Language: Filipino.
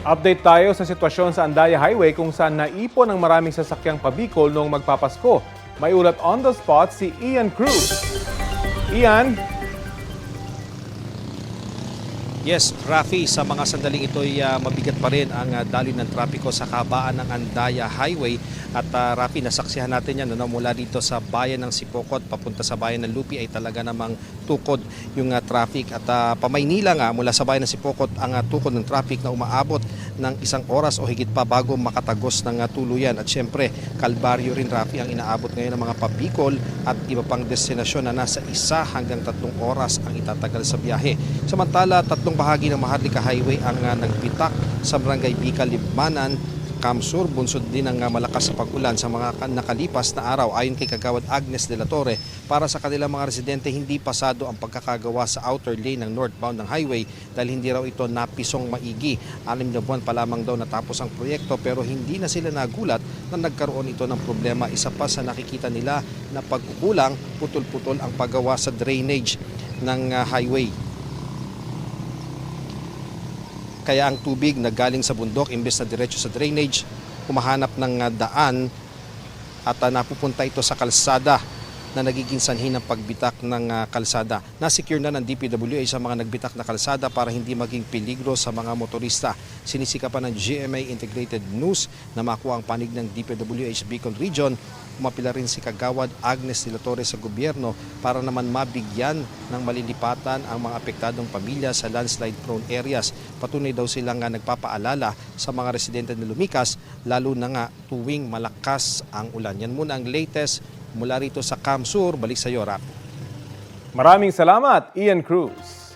Update tayo sa sitwasyon sa Andaya Highway kung saan naipon ang maraming sasakyang pabikol noong magpapasko. May ulat on the spot si Ian Cruz. Ian? Yes, Rafi, sa mga sandaling ito ay mabigat pa rin ang daloy ng trapiko sa kabaan ng Andaya Highway. At Rafi, nasaksihan natin yan mula dito sa bayan ng Sipokot papunta sa bayan ng Lupi ay talaga namang tukod yung traffic. At pamaynila nga mula sa bayan ng Sipokot ang tukod ng traffic na umaabot ng 1 oras o higit pa bago makatagos ng tuluyan. At syempre, Kalbaryo rin, Rafi, ang inaabot ngayon ng mga pabikol at iba pang destinasyon na nasa 1 hanggang 3 oras ang itatagal sa biyahe. Samantala, 3 bahagi ng Maharlika Highway ang nagbitak sa Barangay Bicol, Libmanan, Kamsur. Bunsod din ang malakas sa pag-ulan sa mga nakalipas na araw. Ayon kay Kagawad Agnes de la Torre, para sa kanilang mga residente hindi pasado ang pagkakagawa sa outer lane ng northbound ng highway dahil hindi raw ito napisong maigi. 6 na buwan pa lamang daw natapos ang proyekto pero hindi na sila nagulat na nagkaroon ito ng problema. Isa pa sa nakikita nila na pagkukulang, putol-putol ang paggawa sa drainage ng highway. Kaya ang tubig na galing sa bundok imbes na diretso sa drainage, humahanap ng daan at napupunta ito sa kalsada na nagiging sanhi ng pagbitak ng kalsada. Na-secure na ng DPWH sa mga nagbitak na kalsada para hindi maging peligro sa mga motorista. Sinisikapan ng GMA Integrated News na makuha ang panig ng DPWH Bicol Region. Umapila rin si Kagawad Agnes de la Torre sa gobyerno para naman mabigyan ng malilipatan ang mga apektadong pamilya sa landslide-prone areas. Patunay daw silang nagpapaalala sa mga residente na lumikas, lalo na nga tuwing malakas ang ulan. Yan muna ang latest mula rito sa Kamsur. Balik sa iyo, Rap. Maraming salamat, Ian Cruz.